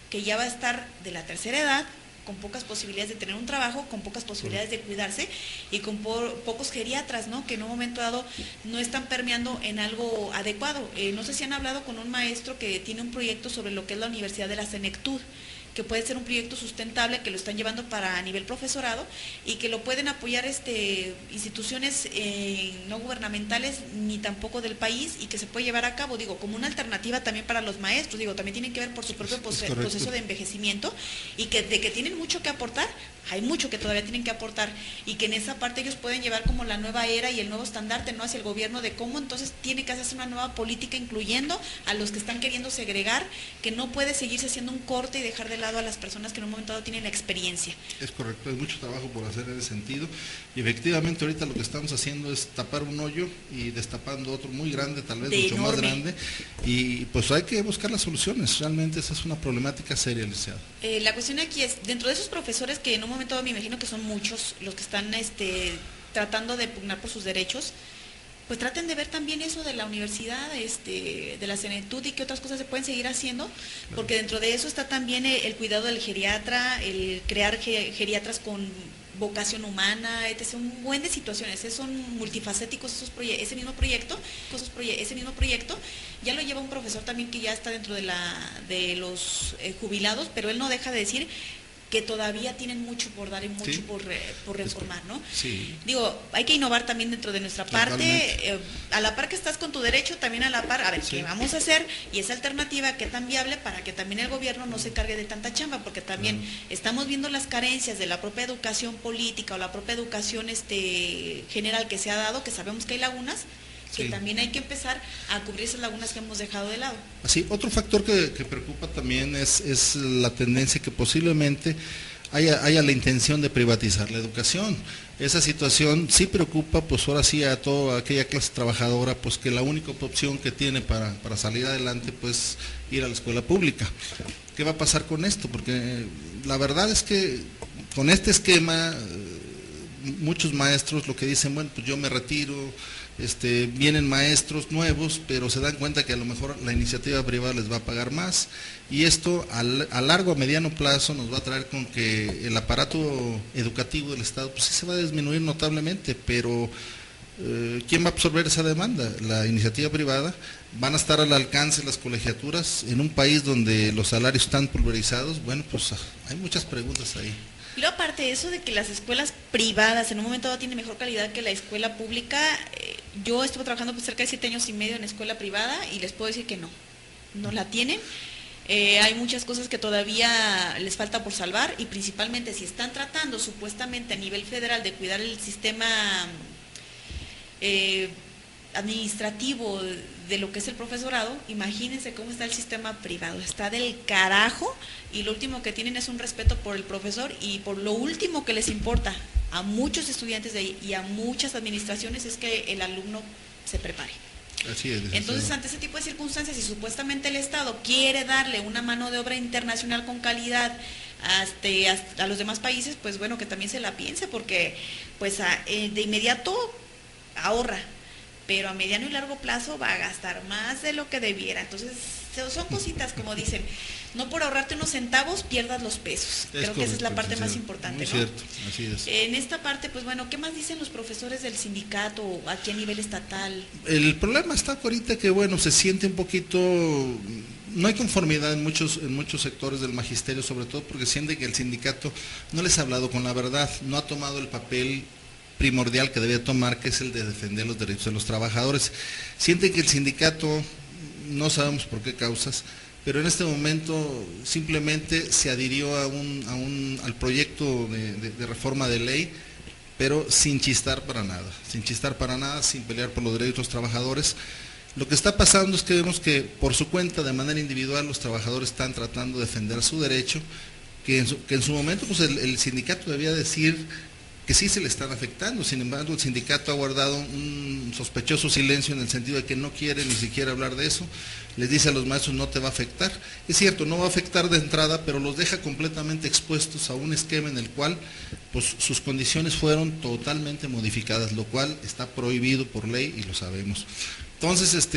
que ya va a estar de la tercera edad, con pocas posibilidades de tener un trabajo, con pocas posibilidades de cuidarse y con pocos geriatras, ¿no? Que en un momento dado no están permeando en algo adecuado. No sé si han hablado con un maestro que tiene un proyecto sobre lo que es la Universidad de la Senectud, que puede ser un proyecto sustentable, que lo están llevando para a nivel profesorado y que lo pueden apoyar instituciones no gubernamentales ni tampoco del país y que se puede llevar a cabo, digo, como una alternativa también para los maestros, digo, también tienen que ver por su propio proceso de envejecimiento y que de que tienen mucho que aportar, hay mucho que todavía tienen que aportar y que en esa parte ellos pueden llevar como la nueva era y el nuevo estandarte, ¿no? Hacia el gobierno de cómo entonces tiene que hacerse una nueva política incluyendo a los que están queriendo segregar, que no puede seguirse haciendo un corte y dejar de lado a las personas que en un momento dado tienen la experiencia. Es correcto, hay mucho trabajo por hacer en ese sentido y efectivamente ahorita lo que estamos haciendo es tapar un hoyo y destapando otro muy grande, tal vez mucho más grande, y pues hay que buscar las soluciones, realmente esa es una problemática seria, licenciado. La cuestión aquí es, dentro de esos profesores que en un momento dado me imagino que son muchos los que están tratando de pugnar por sus derechos, pues traten de ver también eso de la universidad, de la Senectud y qué otras cosas se pueden seguir haciendo, porque dentro de eso está también el cuidado del geriatra, el crear geriatras con vocación humana, etc., un buen de situaciones, son multifacéticos ese mismo proyecto ya lo lleva un profesor también que ya está dentro de los jubilados, pero él no deja de decir que todavía tienen mucho por dar y mucho por reformar, ¿no? Sí. Digo, hay que innovar también dentro de nuestra parte, a la par que estás con tu derecho, también a la par, a ver, ¿qué vamos a hacer? Y esa alternativa, ¿qué tan viable para que también el gobierno no se cargue de tanta chamba? Porque también estamos viendo las carencias de la propia educación política o la propia educación general que se ha dado, que sabemos que hay lagunas, que también hay que empezar a cubrir esas lagunas que hemos dejado de lado. Así, otro factor que preocupa también es la tendencia que posiblemente haya la intención de privatizar la educación. Esa situación sí preocupa, pues ahora sí a toda aquella clase trabajadora, pues que la única opción que tiene para salir adelante, pues ir a la escuela pública. ¿Qué va a pasar con esto? Porque la verdad es que con este esquema, muchos maestros lo que dicen, bueno, pues yo me retiro, vienen maestros nuevos, pero se dan cuenta que a lo mejor la iniciativa privada les va a pagar más y esto a largo, a mediano plazo nos va a traer con que el aparato educativo del Estado pues sí se va a disminuir notablemente, pero ¿quién va a absorber esa demanda? La iniciativa privada. Van a estar al alcance las colegiaturas en un país donde los salarios están pulverizados. Bueno, pues hay muchas preguntas ahí. Y luego aparte de eso de que las escuelas privadas en un momento dado tienen mejor calidad que la escuela pública, yo estuve trabajando por cerca de 7 años y medio en escuela privada y les puedo decir que no la tienen. Hay muchas cosas que todavía les falta por salvar y principalmente si están tratando supuestamente a nivel federal de cuidar el sistema administrativo de lo que es el profesorado, imagínense cómo está el sistema privado, está del carajo y lo último que tienen es un respeto por el profesor y por lo último que les importa a muchos estudiantes de ahí y a muchas administraciones es que el alumno se prepare. Así es. Entonces, ante ese tipo de circunstancias, si supuestamente el Estado quiere darle una mano de obra internacional con calidad a los demás países, pues bueno, que también se la piense, porque pues de inmediato ahorra, pero a mediano y largo plazo va a gastar más de lo que debiera. Entonces, son cositas, como dicen, no por ahorrarte unos centavos pierdas los pesos. Creo que esa es la parte más importante, muy ¿no? Cierto, así es. En esta parte, pues bueno, ¿qué más dicen los profesores del sindicato aquí a nivel estatal? El problema está ahorita que, bueno, se siente un poquito, no hay conformidad en muchos sectores del magisterio, sobre todo porque siente que el sindicato no les ha hablado con la verdad, no ha tomado el papel primordial que debe tomar, que es el de defender los derechos de los trabajadores. Sienten que el sindicato, no sabemos por qué causas, pero en este momento simplemente se adhirió al proyecto de reforma de ley, pero sin chistar para nada, sin pelear por los derechos de los trabajadores, Lo que está pasando es que vemos que por su cuenta, de manera individual, los trabajadores están tratando de defender su derecho, que en su momento pues el sindicato debía decir que sí se le están afectando. Sin embargo, el sindicato ha guardado un sospechoso silencio en el sentido de que no quiere ni siquiera hablar de eso. Les dice a los maestros: no te va a afectar. Es cierto, no va a afectar de entrada, pero los deja completamente expuestos a un esquema en el cual pues sus condiciones fueron totalmente modificadas, lo cual está prohibido por ley y lo sabemos. Entonces,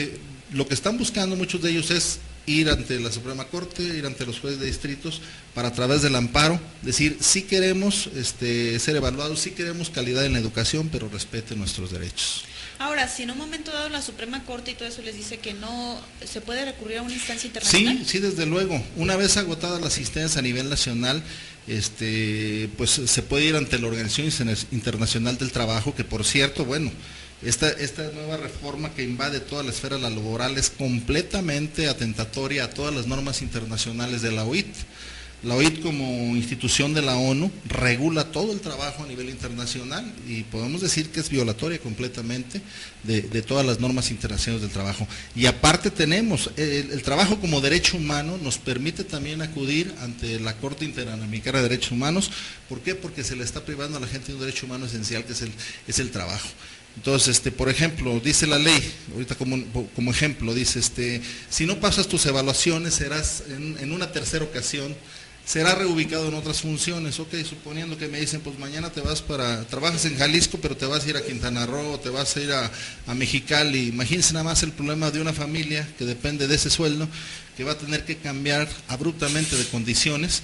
lo que están buscando muchos de ellos es ir ante la Suprema Corte, ir ante los jueces de distritos, para a través del amparo decir: sí queremos ser evaluados, sí queremos calidad en la educación, pero respeten nuestros derechos. Ahora, si en un momento dado la Suprema Corte y todo eso les dice que no, ¿se puede recurrir a una instancia internacional? Sí, desde luego. Una vez agotadas las instancias a nivel nacional, pues se puede ir ante la Organización Internacional del Trabajo, que por cierto, bueno, esta nueva reforma que invade toda la esfera laboral es completamente atentatoria a todas las normas internacionales de la OIT. La OIT, como institución de la ONU, regula todo el trabajo a nivel internacional y podemos decir que es violatoria completamente de todas las normas internacionales del trabajo. Y aparte tenemos, el trabajo como derecho humano nos permite también acudir ante la Corte Interamericana de Derechos Humanos. ¿Por qué? Porque se le está privando a la gente de un derecho humano esencial, que es el trabajo. Entonces, por ejemplo, dice la ley, ahorita como ejemplo, dice, si no pasas tus evaluaciones, serás en una tercera ocasión, será reubicado en otras funciones. Ok, suponiendo que me dicen: pues mañana trabajas en Jalisco, pero te vas a ir a Quintana Roo, o te vas a ir a Mexicali. Imagínense nada más el problema de una familia que depende de ese sueldo, que va a tener que cambiar abruptamente de condiciones,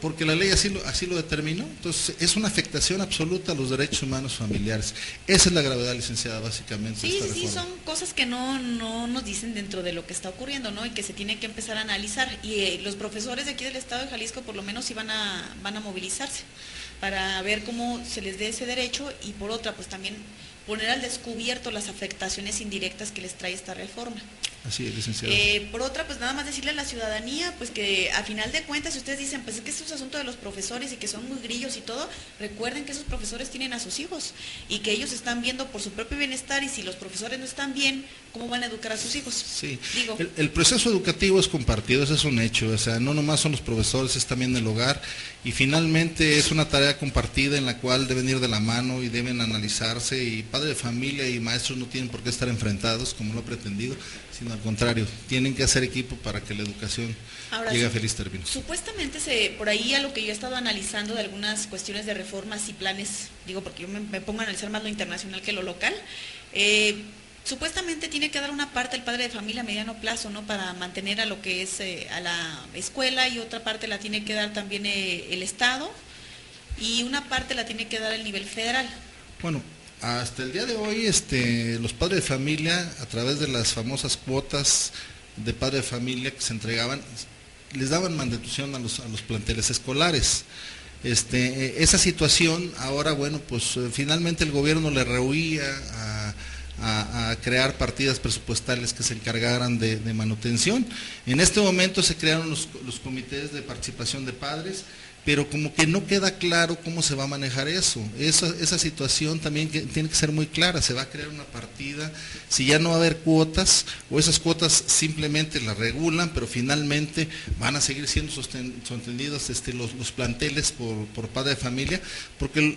porque la ley así lo determinó. Entonces, es una afectación absoluta a los derechos humanos familiares. Esa es la gravedad, licenciada, básicamente. Sí, son cosas que no nos dicen dentro de lo que está ocurriendo, ¿no? Y que se tiene que empezar a analizar. Y los profesores de aquí del estado de Jalisco por lo menos sí van a movilizarse para ver cómo se les dé ese derecho, y por otra, pues también poner al descubierto las afectaciones indirectas que les trae esta reforma. Así es, licenciado. Por otra, pues nada más decirle a la ciudadanía, pues que a final de cuentas, si ustedes dicen, pues es que esto es asunto de los profesores y que son muy grillos y todo, recuerden que esos profesores tienen a sus hijos y que ellos están viendo por su propio bienestar, y si los profesores no están bien, ¿cómo van a educar a sus hijos? Sí, el proceso educativo es compartido, ese es un hecho, o sea, no nomás son los profesores, es también el hogar, y finalmente es una tarea compartida en la cual deben ir de la mano y deben analizarse, y padre de familia y maestros no tienen por qué estar enfrentados como lo ha pretendido, sino al contrario, tienen que hacer equipo para que la educación llegue a feliz término. Supuestamente por ahí, a lo que yo he estado analizando de algunas cuestiones de reformas y planes, digo porque yo me pongo a analizar más lo internacional que lo local, supuestamente tiene que dar una parte el padre de familia a mediano plazo, ¿no? Para mantener a lo que es a la escuela, y otra parte la tiene que dar también el Estado, y una parte la tiene que dar el nivel federal. Bueno, hasta el día de hoy, los padres de familia, a través de las famosas cuotas de padre de familia que se entregaban, les daban manutención a los planteles escolares. Esa situación ahora, bueno, pues finalmente el gobierno le rehuía a crear partidas presupuestales que se encargaran de manutención. En este momento se crearon los comités de participación de padres, pero como que no queda claro cómo se va a manejar eso. Esa situación también tiene que ser muy clara. Se va a crear una partida, si ya no va a haber cuotas, o esas cuotas simplemente las regulan, pero finalmente van a seguir siendo sostenidos los planteles por padre de familia, porque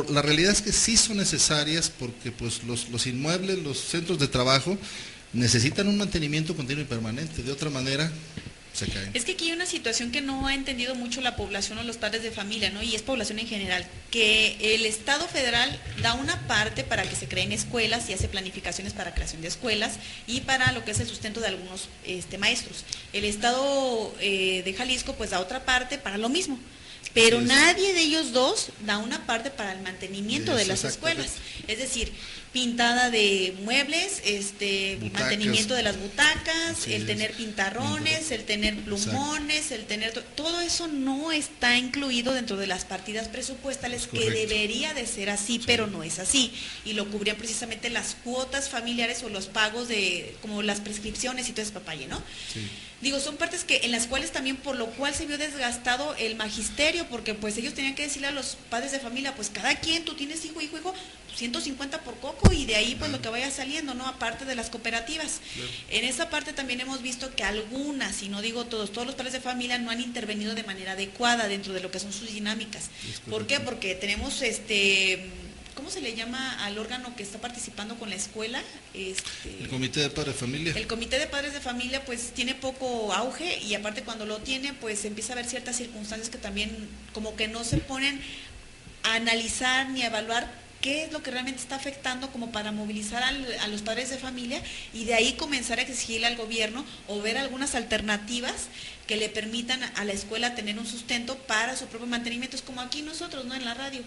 la realidad es que sí son necesarias, porque pues los inmuebles, los centros de trabajo necesitan un mantenimiento continuo y permanente. De otra manera se caen. Es que aquí hay una situación que no ha entendido mucho la población o los padres de familia, ¿no? Y es población en general, que el Estado federal da una parte para que se creen escuelas y hace planificaciones para creación de escuelas y para lo que es el sustento de algunos maestros. El Estado de Jalisco pues da otra parte para lo mismo, pero nadie de ellos dos da una parte para el mantenimiento de las escuelas. Es decir, pintada de muebles, mantenimiento de las butacas, el tener pintarrones, el tener plumones, el tener... Todo eso no está incluido dentro de las partidas presupuestales, que debería de ser así, pero no es así. Y lo cubrían precisamente las cuotas familiares o los pagos de, como las prescripciones y todo ese papaye, ¿no? Sí. Digo, son partes en las cuales también, por lo cual se vio desgastado el magisterio, porque pues ellos tenían que decirle a los padres de familia, pues cada quien, tú tienes hijo, 150 por coco. poco y de ahí pues lo que vaya saliendo, ¿no? Aparte de las cooperativas. En esa parte también hemos visto que algunas, y no digo todos los padres de familia no han intervenido de manera adecuada dentro de lo que son sus dinámicas. ¿Por qué? Porque tenemos ¿cómo se le llama al órgano que está participando con la escuela? El Comité de Padres de Familia. El Comité de Padres de Familia pues tiene poco auge y aparte cuando lo tiene pues empieza a haber ciertas circunstancias que también como que no se ponen a analizar ni a evaluar qué es lo que realmente está afectando como para movilizar a los padres de familia y de ahí comenzar a exigirle al gobierno o ver algunas alternativas que le permitan a la escuela tener un sustento para su propio mantenimiento. Es como aquí nosotros, ¿no? En la radio.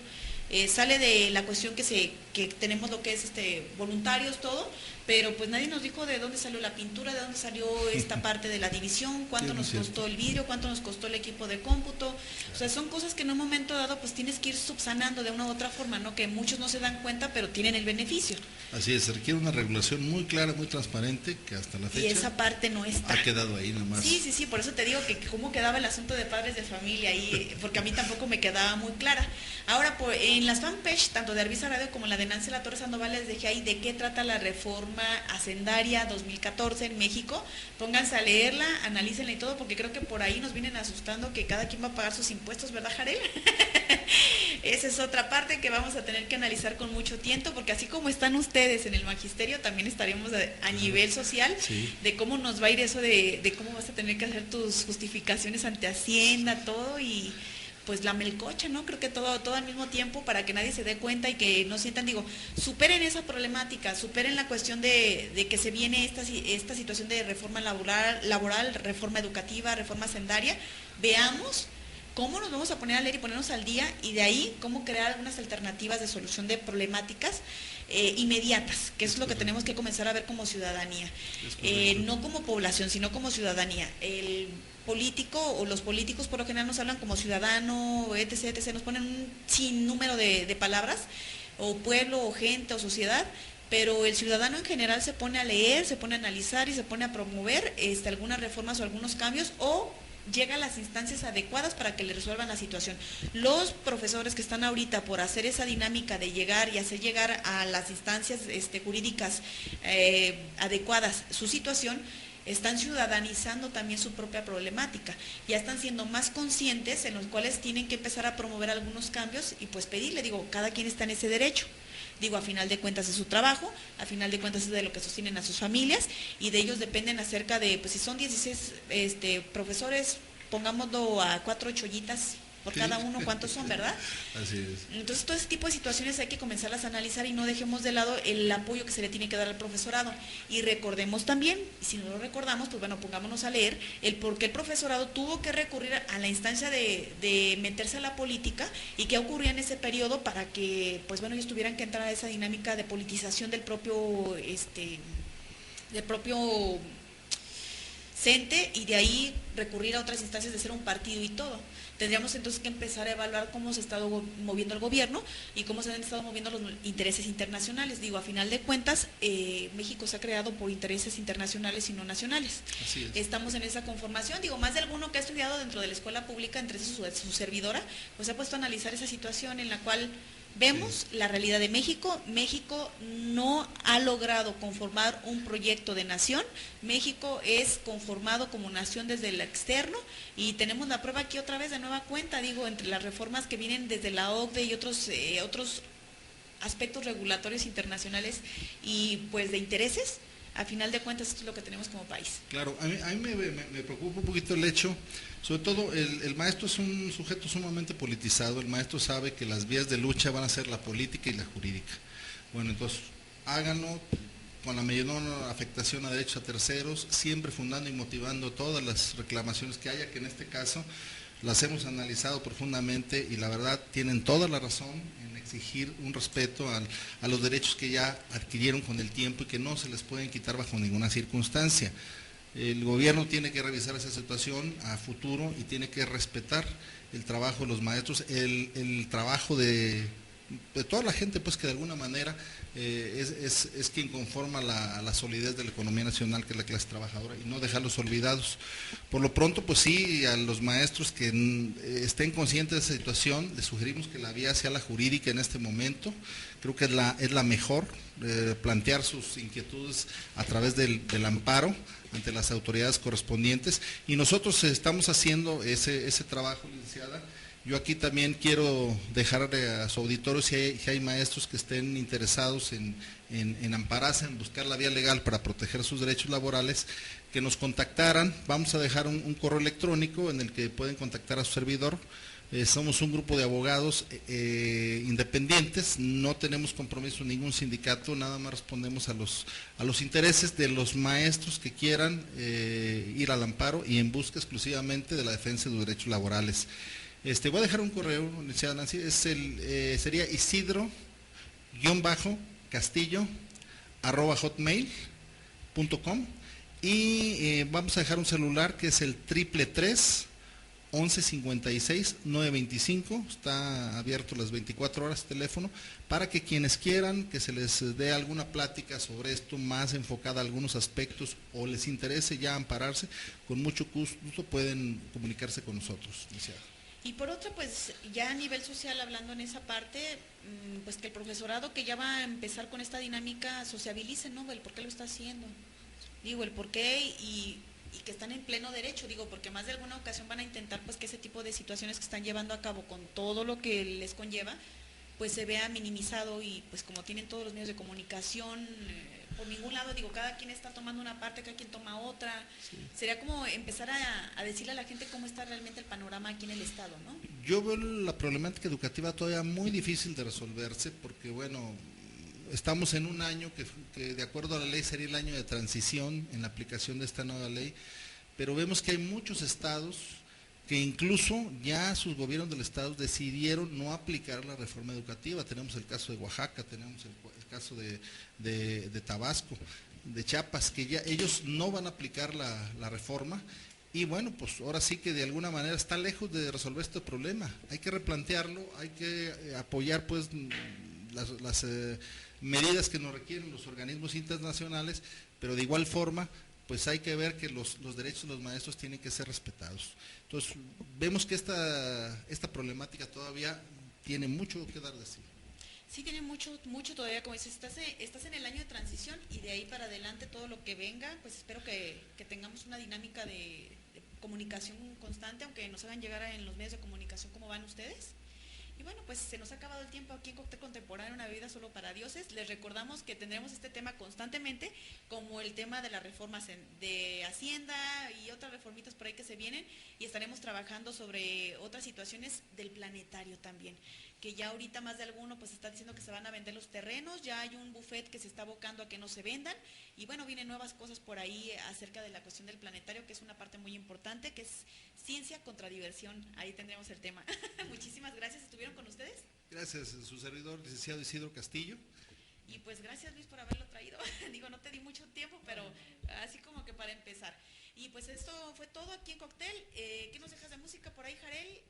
Sale de la cuestión que tenemos lo que es voluntarios, todo, pero pues nadie nos dijo de dónde salió la pintura, de dónde salió esta parte de la división, cuánto nos costó el vidrio, cuánto nos costó el equipo de cómputo. O sea, son cosas que en un momento dado pues tienes que ir subsanando de una u otra forma, ¿no? Que muchos no se dan cuenta, pero tienen el beneficio. Así es, se requiere una regulación muy clara, muy transparente, que hasta la fecha y esa parte no está. Ha quedado ahí nomás. Sí, por eso te digo que cómo quedaba el asunto de padres de familia ahí, porque a mí tampoco me quedaba muy clara. Ahora, en las fanpage, tanto de Arvisa Radio como la de Nancy La Torre Sandoval, les dejé ahí de qué trata la reforma hacendaria 2014 en México. Pónganse a leerla, analícenla y todo, porque creo que por ahí nos vienen asustando que cada quien va a pagar sus impuestos, ¿verdad, Jarel? Esa es otra parte que vamos a tener que analizar con mucho tiento, porque así como están ustedes en el magisterio, también estaremos a nivel social, de cómo nos va a ir eso de cómo vas a tener que hacer tus justificaciones ante Hacienda, todo, y pues la melcocha, ¿no? Creo que todo al mismo tiempo para que nadie se dé cuenta y que no sientan, superen esa problemática, superen la cuestión de que se viene esta situación de reforma laboral, reforma educativa, reforma hacendaria. Veamos cómo nos vamos a poner a leer y ponernos al día y de ahí cómo crear algunas alternativas de solución de problemáticas inmediatas, que es lo que tenemos que comenzar a ver como ciudadanía, no como población, sino como ciudadanía. El político o los políticos por lo general nos hablan como ciudadano, etc., nos ponen un sinnúmero de palabras, o pueblo, o gente, o sociedad, pero el ciudadano en general se pone a leer, se pone a analizar y se pone a promover algunas reformas o algunos cambios, o llega a las instancias adecuadas para que le resuelvan la situación. Los profesores que están ahorita por hacer esa dinámica de llegar y hacer llegar a las instancias jurídicas adecuadas su situación, están ciudadanizando también su propia problemática, ya están siendo más conscientes en los cuales tienen que empezar a promover algunos cambios y pues pedirle, cada quien está en ese derecho. A final de cuentas es su trabajo, a final de cuentas es de lo que sostienen a sus familias y de ellos dependen acerca de, pues si son 16 profesores, pongámoslo a 4 chollitas por cada uno, ¿cuántos son, verdad? Así es. Entonces todo ese tipo de situaciones hay que comenzarlas a analizar y no dejemos de lado el apoyo que se le tiene que dar al profesorado. Y recordemos también, si no lo recordamos, pues bueno, pongámonos a leer el por qué el profesorado tuvo que recurrir a la instancia de meterse a la política y qué ocurría en ese periodo para que, pues bueno, ellos tuvieran que entrar a esa dinámica de politización del propio CENTE y de ahí recurrir a otras instancias de ser un partido y todo. Tendríamos entonces que empezar a evaluar cómo se ha estado moviendo el gobierno y cómo se han estado moviendo los intereses internacionales. A final de cuentas, México se ha creado por intereses internacionales y no nacionales. Así es. Estamos en esa conformación. Más de alguno que ha estudiado dentro de la escuela pública, entre su servidora, pues ha puesto a analizar esa situación en la cual vemos la realidad de México. México no ha logrado conformar un proyecto de nación. México es conformado como nación desde el externo y tenemos la prueba aquí otra vez de nueva cuenta, entre las reformas que vienen desde la OCDE y otros aspectos regulatorios internacionales y pues de intereses. A final de cuentas esto es lo que tenemos como país. Claro, a mí me preocupa un poquito el hecho, sobre todo el maestro es un sujeto sumamente politizado, el maestro sabe que las vías de lucha van a ser la política y la jurídica. Bueno, entonces háganlo con la menor afectación a derechos a terceros, siempre fundando y motivando todas las reclamaciones que haya, que en este caso las hemos analizado profundamente y la verdad tienen toda la razón en exigir un respeto a los derechos que ya adquirieron con el tiempo y que no se les pueden quitar bajo ninguna circunstancia. El gobierno tiene que revisar esa situación a futuro y tiene que respetar el trabajo de los maestros, el trabajo de de toda la gente pues que de alguna manera es quien conforma la solidez de la economía nacional, que es la clase trabajadora, y no dejarlos olvidados. Por lo pronto, pues sí, a los maestros que estén conscientes de esa situación, les sugerimos que la vía sea la jurídica en este momento. Creo que es la mejor, plantear sus inquietudes a través del amparo ante las autoridades correspondientes, y nosotros estamos haciendo ese trabajo, licenciada. Yo aquí también quiero dejar a su auditorio, si hay maestros que estén interesados en ampararse, en buscar la vía legal para proteger sus derechos laborales, que nos contactaran. Vamos a dejar un correo electrónico en el que pueden contactar a su servidor. Somos un grupo de abogados independientes, no tenemos compromiso en ningún sindicato, nada más respondemos a los intereses de los maestros que quieran ir al amparo y en busca exclusivamente de la defensa de los derechos laborales. Voy a dejar un correo, licenciada Nancy, sería isidro-castillo@hotmail.com, y vamos a dejar un celular que es el 333-1156-925, está abierto las 24 horas el teléfono, para que quienes quieran que se les dé alguna plática sobre esto más enfocada a algunos aspectos o les interese ya ampararse, con mucho gusto pueden comunicarse con nosotros, licenciada. Y por otra, pues ya a nivel social, hablando en esa parte, pues que el profesorado que ya va a empezar con esta dinámica sociabilice, ¿no? El por qué lo está haciendo. Digo, el por qué y que están en pleno derecho, digo, porque más de alguna ocasión van a intentar pues que ese tipo de situaciones que están llevando a cabo con todo lo que les conlleva, pues se vea minimizado, y pues como tienen todos los medios de comunicación, por ningún lado, digo, cada quien está tomando una parte, cada quien toma otra. Sí. Sería como empezar a decirle a la gente cómo está realmente el panorama aquí en el estado, ¿no? Yo veo la problemática educativa todavía muy difícil de resolverse, porque bueno, estamos en un año que de acuerdo a la ley sería el año de transición en la aplicación de esta nueva ley, pero vemos que hay muchos estados que incluso ya sus gobiernos del estado decidieron no aplicar la reforma educativa. Tenemos el caso de Oaxaca, tenemos el caso de Tabasco, de Chiapas, que ya ellos no van a aplicar la reforma, y bueno, pues ahora sí que de alguna manera está lejos de resolver este problema. Hay que replantearlo, hay que apoyar pues las medidas que nos requieren los organismos internacionales, pero de igual forma pues hay que ver que los derechos de los maestros tienen que ser respetados. Entonces, vemos que esta problemática todavía tiene mucho que dar de sí. Sí, tiene mucho todavía, como dices, estás en el año de transición, y de ahí para adelante todo lo que venga, pues espero que tengamos una dinámica de comunicación constante, aunque nos hagan llegar en los medios de comunicación cómo van ustedes. Y bueno, pues se nos ha acabado el tiempo aquí en Cóctel Contemporáneo, una bebida solo para dioses. Les recordamos que tendremos este tema constantemente, como el tema de las reformas de Hacienda y otras reformitas por ahí que se vienen, y estaremos trabajando sobre otras situaciones del planetario también, que ya ahorita más de alguno pues está diciendo que se van a vender los terrenos, ya hay un buffet que se está abocando a que no se vendan, y bueno, vienen nuevas cosas por ahí acerca de la cuestión del planetario, que es una parte muy importante, que es ciencia contra diversión. Ahí tendremos el tema. Muchísimas gracias. ¿Estuvieron con ustedes? Gracias, su servidor, licenciado Isidro Castillo. Y pues gracias, Luis, por haberlo traído. Digo, no te di mucho tiempo, pero así como que para empezar. Y pues esto fue todo aquí en Cóctel. ¿Qué nos dejas de música por ahí, Jarel?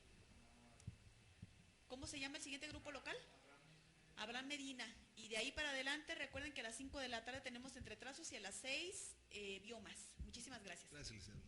¿Cómo se llama el siguiente grupo local? Abraham Medina. Y de ahí para adelante, recuerden que a las 5 de la tarde tenemos Entre Trazos, y a las 6 Biomas. Muchísimas gracias. Gracias, licenciado.